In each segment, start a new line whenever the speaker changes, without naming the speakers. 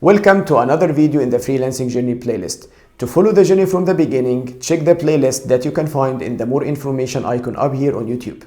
Welcome to another video in the Freelancing Journey playlist. To follow the journey from the beginning, check the playlist that you can find in the more information icon up here on YouTube.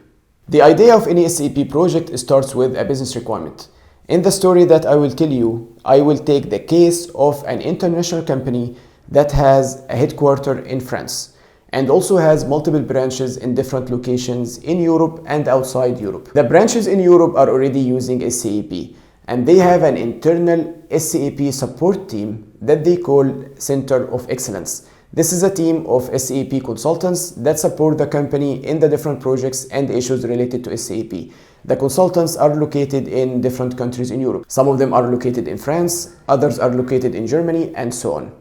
The idea of any SAP project starts with a business requirement. In the story that I will tell you, I will take the case of an international company that has a headquarter in France and also has multiple branches in different locations in Europe and outside Europe. The branches in Europe are already using SAP, and they have an internal SAP support team that they call Center of Excellence. This is a team of SAP consultants that support the company in the different projects and issues related to SAP. The consultants are located in different countries in Europe. Some of them are located in France, others are located in Germany, and so on.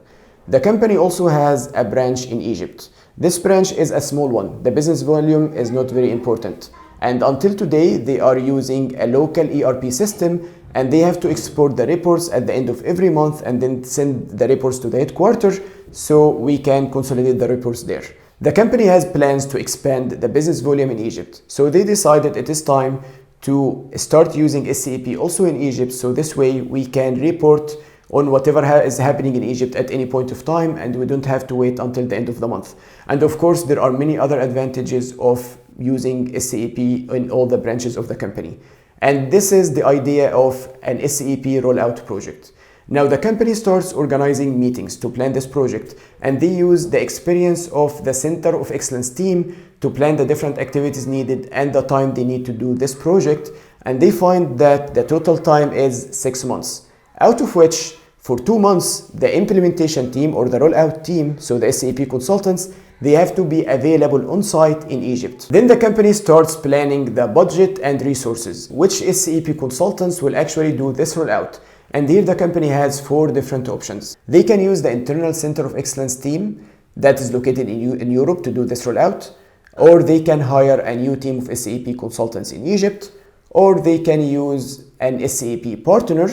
The company also has a branch in Egypt. This branch is a small one. The business volume is not very important. And until today, they are using a local ERP system, and they have to export the reports at the end of every month and then send the reports to the headquarters so we can consolidate the reports there. The company has plans to expand the business volume in Egypt. So they decided it is time to start using SAP also in Egypt, so this way we can report on whatever is happening in Egypt at any point of time, and we don't have to wait until the end of the month. And of course, there are many other advantages of using SAP in all the branches of the company. And this is the idea of an SAP rollout project. Now the company starts organizing meetings to plan this project, and they use the experience of the Center of Excellence team to plan the different activities needed and the time they need to do this project. And they find that the total time is 6 months, out of which for 2 months, the implementation team or the rollout team, so the SAP consultants, they have to be available on site in Egypt. Then the company starts planning the budget and resources, which SAP consultants will actually do this rollout. And here the company has 4 different options. They can use the internal Center of Excellence team that is located in Europe to do this rollout, or they can hire a new team of SAP consultants in Egypt, or they can use an SAP partner,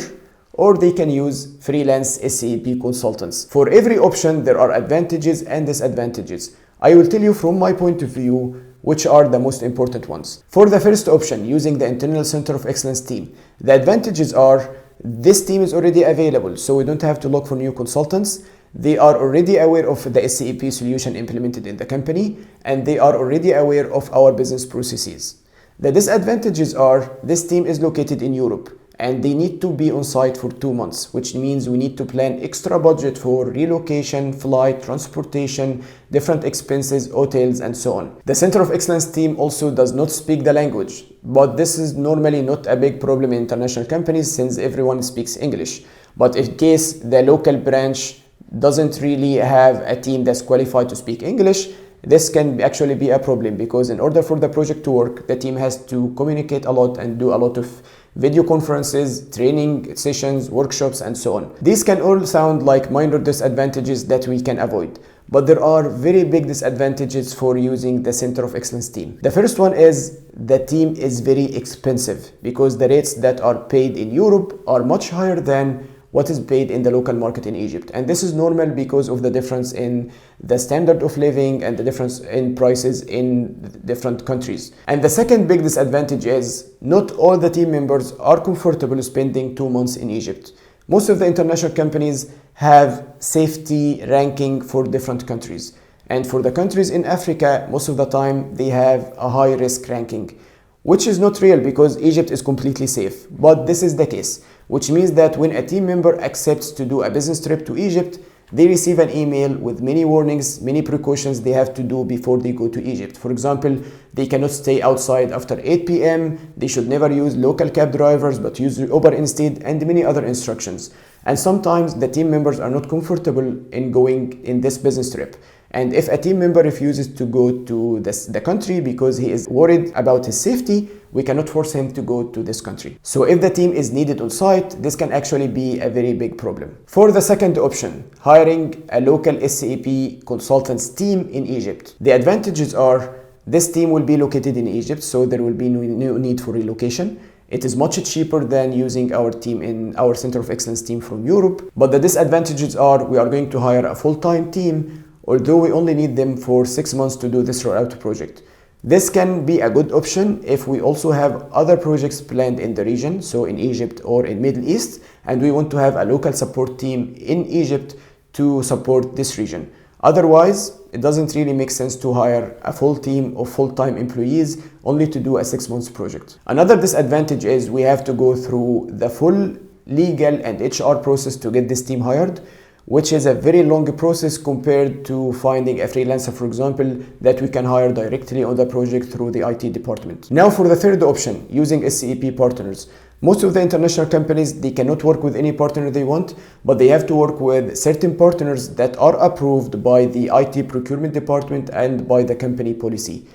or they can use Freelance SAP Consultants. For every option, there are advantages and disadvantages. I will tell you from my point of view which are the most important ones. For the first option, using the internal Center of Excellence team, the advantages are this team is already available, so we don't have to look for new consultants. They are already aware of the SAP solution implemented in the company, and they are already aware of our business processes. The disadvantages are this team is located in Europe, and they need to be on site for 2 months, which means we need to plan extra budget for relocation, flight, transportation, different expenses, hotels, and so on. The Center of Excellence team also does not speak the language, but this is normally not a big problem in international companies since everyone speaks English. But in case the local branch doesn't really have a team that's qualified to speak English, this can actually be a problem, because in order for the project to work, the team has to communicate a lot and do a lot of video conferences, training sessions, workshops, and so on. These can all sound like minor disadvantages that we can avoid, but there are very big disadvantages for using the Center of Excellence team. The first one is the team is very expensive, because the rates that are paid in Europe are much higher than what is paid in the local market in Egypt. And this is normal because of the difference in the standard of living and the difference in prices in different countries. And the second big disadvantage is not all the team members are comfortable spending 2 months in Egypt. Most of the international companies have safety ranking for different countries. And for the countries in Africa, most of the time they have a high risk ranking, which is not real because Egypt is completely safe. But this is the case, which means that when a team member accepts to do a business trip to Egypt, they receive an email with many warnings, many precautions they have to do before they go to Egypt. For example, they cannot stay outside after 8 p.m. They should never use local cab drivers, but use Uber instead, and many other instructions. And sometimes the team members are not comfortable in going in this business trip. And if a team member refuses to go to the country because he is worried about his safety, we cannot force him to go to this country. So if the team is needed on site, this can actually be a very big problem. For the second option, hiring a local SAP consultants team in Egypt, the advantages are this team will be located in Egypt, so there will be no need for relocation. It is much cheaper than using our team in our Center of Excellence team from Europe. But the disadvantages are we are going to hire a full-time team, although we only need them for 6 months to do this rollout project. This can be a good option if we also have other projects planned in the region, so in Egypt or in Middle East, and we want to have a local support team in Egypt to support this region. Otherwise, it doesn't really make sense to hire a full team of full-time employees only to do a 6-month project. Another disadvantage is we have to go through the full legal and HR process to get this team hired, which is a very long process compared to finding a freelancer, for example, that we can hire directly on the project through the IT department. Now for the third option, using SAP Partners. Most of the international companies, they cannot work with any partner they want, but they have to work with certain partners that are approved by the IT procurement department and by the company policy.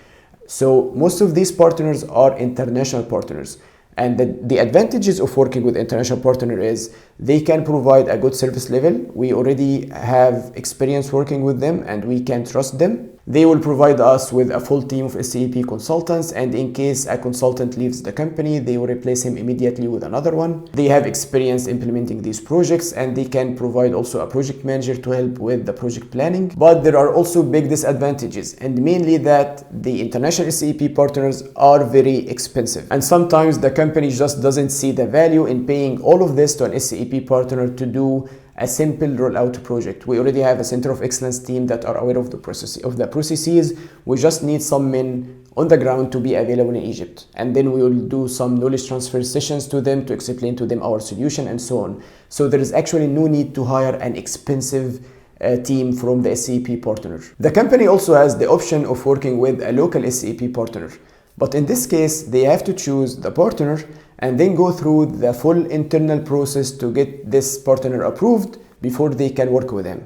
So most of these partners are international partners. And the advantages of working with international partner is they can provide a good service level. We already have experience working with them and we can trust them. They will provide us with a full team of SAP consultants, and in case a consultant leaves the company, they will replace him immediately with another one. They have experience implementing these projects, and they can provide also a project manager to help with the project planning. But there are also big disadvantages, and mainly that the international SAP partners are very expensive. And sometimes the company just doesn't see the value in paying all of this to an SAP partner to do a simple rollout project. We already have a center of excellence team that are aware of the processes. We just need some men on the ground to be available in Egypt. And then we will do some knowledge transfer sessions to them to explain to them our solution and so on. So there is actually no need to hire an expensive team from the SAP partner. The company also has the option of working with a local SAP partner. But in this case, they have to choose the partner and then go through the full internal process to get this partner approved before they can work with him.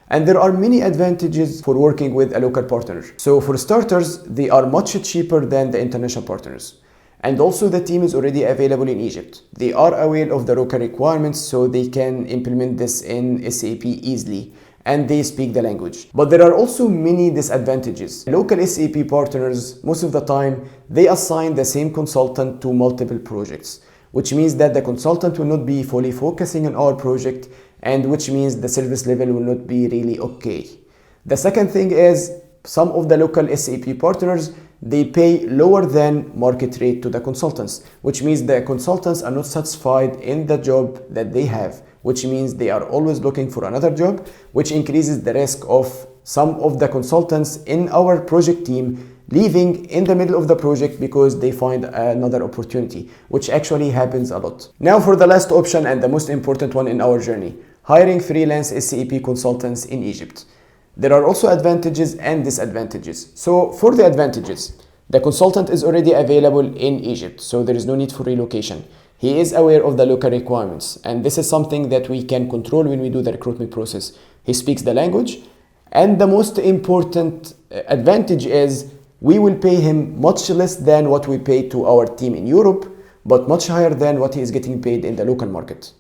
And there are many advantages for working with a local partner. So for starters, they are much cheaper than the international partners. And also the team is already available in Egypt. They are aware of the local requirements, so they can implement this in SAP easily. And they speak the language. But there are also many disadvantages. Local SAP partners, most of the time, they assign the same consultant to multiple projects, which means that the consultant will not be fully focusing on our project, and which means the service level will not be really okay. The second thing is some of the local SAP partners, they pay lower than market rate to the consultants, which means the consultants are not satisfied in the job that they have, which means they are always looking for another job, which increases the risk of some of the consultants in our project team leaving in the middle of the project because they find another opportunity, which actually happens a lot. Now for the last option and the most important one in our journey, hiring freelance SAP consultants in Egypt. There are also advantages and disadvantages. So for the advantages, the consultant is already available in Egypt, so there is no need for relocation. He is aware of the local requirements, and this is something that we can control when we do the recruitment process. He speaks the language, and the most important advantage is we will pay him much less than what we pay to our team in Europe, but much higher than what he is getting paid in the local market.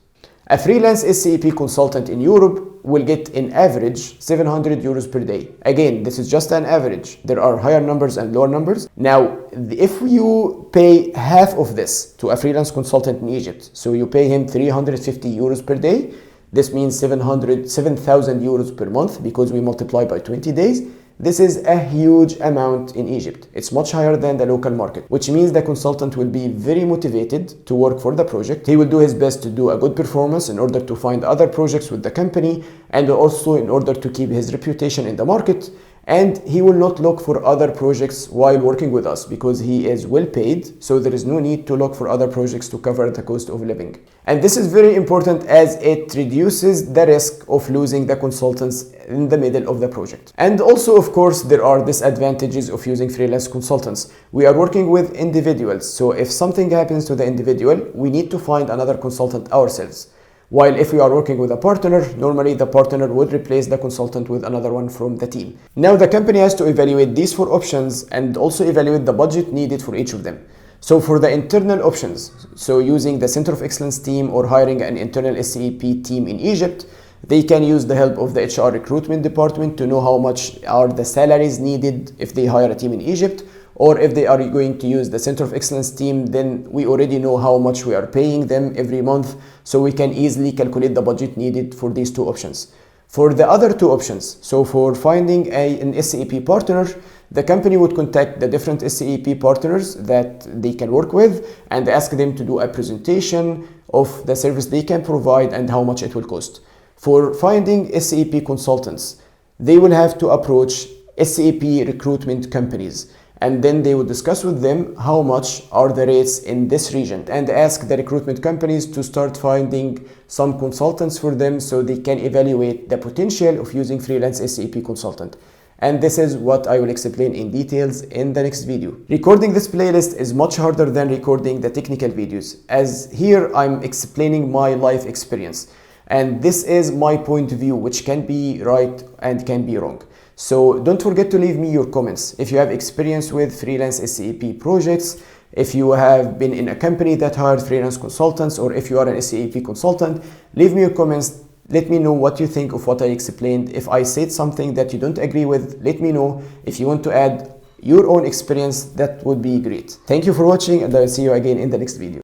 A freelance SAP consultant in Europe will get in average 700 euros per day. Again, this is just an average. There are higher numbers and lower numbers. Now, if you pay half of this to a freelance consultant in Egypt, so you pay him 350 euros per day, this means 7,000 euros per month because we multiply by 20 days. This is a huge amount in Egypt. It's much higher than the local market, which means the consultant will be very motivated to work for the project. He will do his best to do a good performance in order to find other projects with the company and also in order to keep his reputation in the market. And he will not look for other projects while working with us because he is well paid, so there is no need to look for other projects to cover the cost of living. And this is very important as it reduces the risk of losing the consultants in the middle of the project. And also, of course, there are disadvantages of using freelance consultants. We are working with individuals, so if something happens to the individual, we need to find another consultant ourselves. While if we are working with a partner, normally the partner would replace the consultant with another one from the team. Now the company has to evaluate these 4 options and also evaluate the budget needed for each of them. So for the internal options, so using the Center of Excellence team or hiring an internal SAP team in Egypt, they can use the help of the HR recruitment department to know how much are the salaries needed if they hire a team in Egypt. Or if they are going to use the Center of Excellence team, then we already know how much we are paying them every month, so we can easily calculate the budget needed for these 2 options. For the other two options, so for finding an SAP partner, the company would contact the different SAP partners that they can work with and ask them to do a presentation of the service they can provide and how much it will cost. For finding SAP consultants, they will have to approach SAP recruitment companies, and then they will discuss with them how much are the rates in this region and ask the recruitment companies to start finding some consultants for them so they can evaluate the potential of using freelance SAP consultant. And this is what I will explain in details in the next video. Recording this playlist is much harder than recording the technical videos, as here I'm explaining my life experience. And this is my point of view, which can be right and can be wrong. So don't forget to leave me your comments. If you have experience with freelance SAP projects, if you have been in a company that hired freelance consultants, or if you are an SAP consultant, leave me your comments. Let me know what you think of what I explained. If I said something that you don't agree with, let me know. If you want to add your own experience, that would be great. Thank you for watching, and I will see you again in the next video.